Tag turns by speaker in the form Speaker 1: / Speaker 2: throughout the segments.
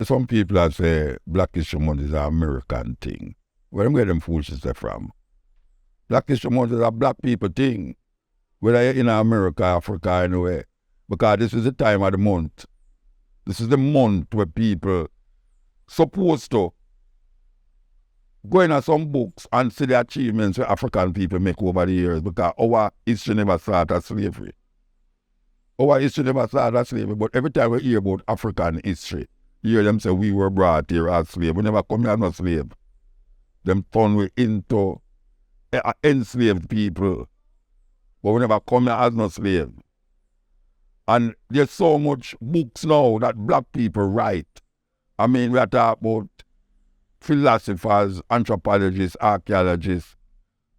Speaker 1: some people that say Black History Month is an American thing. Where them get them foolishness from? Black History Month is a black people thing. Whether you're in America, Africa, anywhere. Because this is the time of the month. This is the month where people supposed to go into some books and see the achievements that African people make over the years, because our history never started as slavery. Our history never started as slavery, but every time we hear about African history, you hear them say we were brought here as slaves. We never come here as no slave. Them turn we into enslaved people, but we never come here as no slave. And there's so much books now that black people write. I mean, we are talking about philosophers, anthropologists, archaeologists,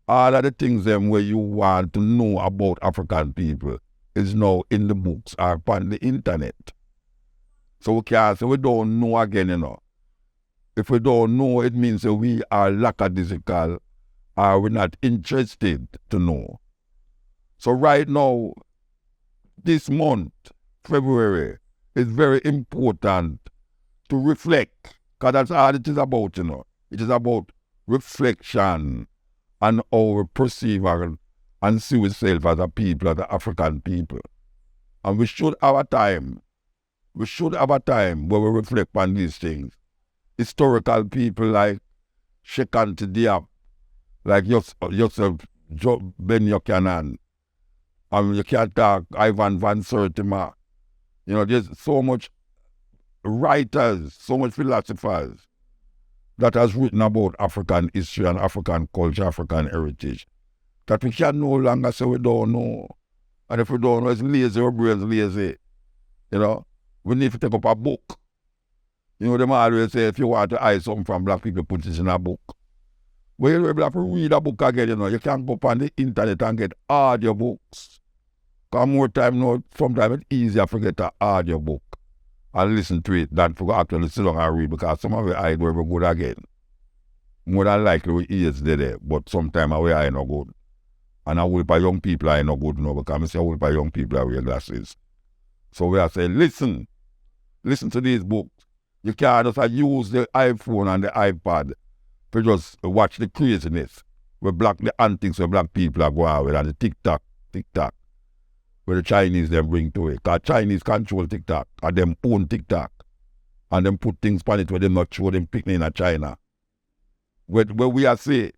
Speaker 1: all of the things them where you want to know about African people is now in the books or on the internet. So we can't say we don't know again, you know. If we don't know, it means that we are lackadaisical or we're not interested to know. So right now, this month, February, is very important to reflect, because that's all it is about, you know. It is about reflection and how we perceive and see ourselves as a people, as an African people. And we should have a time. We should have a time where we reflect on these things. Historical people like Shekinah Diop, like yourself, Ben Buchanan, you can't talk Ivan Van Sertima. You know, there's so much writers, so much philosophers that has written about African history and African culture, African heritage, that we can no longer say we don't know. And if we don't know, it's lazy, our brain's lazy. You know, we need to take up a book. You know, them always say if you want to hide something from black people, put it in a book. Well, you have to read a book again, you know. You can't go up on the internet and get audio books. Because more time now, sometimes it's easier to get an audio book and listen to it than to actually sit down and read, because some of the eyes were good again. More than likely we ears there, but sometimes our eye not good. And a whole heap of young people are not good now, because I see a whole heap of young people are wear glasses. So we are saying, listen to these books. You can't just use the iPhone and the iPad to just watch the craziness where the antics where black people are going with, and the TikTok, where the Chinese them bring to it. Because Chinese control TikTok, and them own TikTok, and them put things on it where them not show them picnic in China. Where we are say,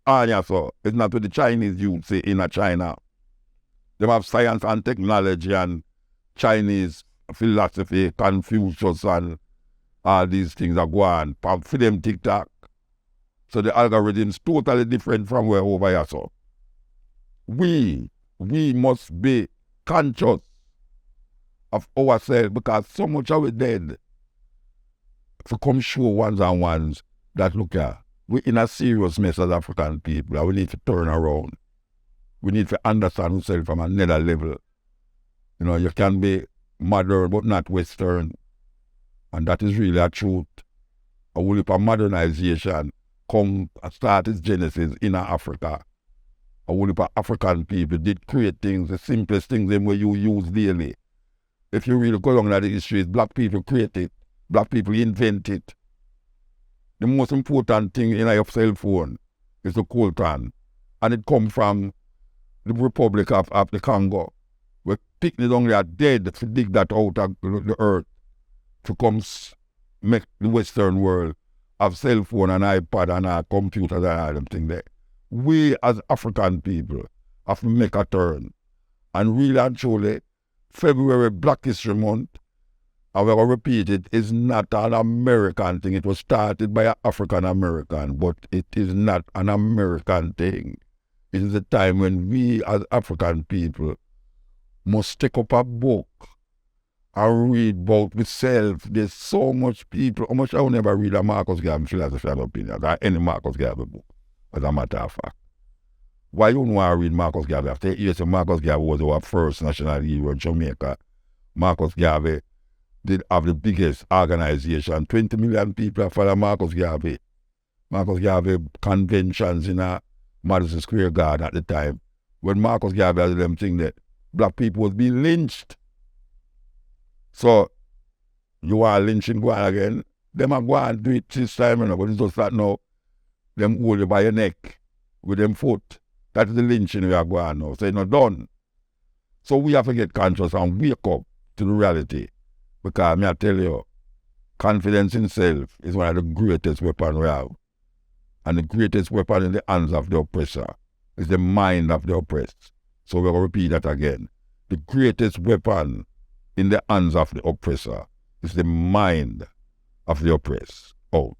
Speaker 1: so it's not what the Chinese youth say in China. They have science and technology and Chinese philosophy, Confucius and all these things are going on for them TikTok. So the algorithm's totally different from where over here. So we must be conscious of ourselves, because so much of it dead to come show ones and ones that look at we're in a serious mess as African people, and we need to turn around. We need to understand ourselves from another level. You know, you can be modern but not Western. And that is really a truth. A whole heap of modernization start its genesis in Africa. A whole heap of African people did create things, the simplest things them where you use daily. If you really go along the history, black people create it. Black people invent it. The most important thing in your cell phone is the coltan. And it comes from the Republic of the Congo, where picnic down there dead to dig that out of the earth to come make the Western world have cell phone and iPad and computers and all them things there. We as African people have to make a turn. And really and truly, February Black History Month, I will repeat it, is not an American thing. It was started by an African American, but it is not an American thing. It is a time when we as African people must take up a book and read about myself. There's so much people. How much I will never read a Marcus Garvey philosophy and opinion, or any Marcus Garvey book, as a matter of fact. Why you don't want to read Marcus Garvey? After years, Marcus Garvey was our first national hero in Jamaica. Marcus Garvey did have the biggest organization. 20 million people follow Marcus Garvey. Marcus Garvey conventions in a Madison Square Garden at the time. When Marcus Garvey had them thing that black people was being lynched. So You want lynching go on again? Them a go and do it this time, you know, but it's just that now, them hold you by your neck with them foot. That's the lynching we are going on now. So it's not done. So we have to get conscious and wake up to the reality. Because I tell you, confidence in self is one of the greatest weapons we have. And the greatest weapon in the hands of the oppressor is the mind of the oppressed. So we're going to repeat that again. The greatest weapon in the hands of the oppressor is the mind of the oppressed. Out.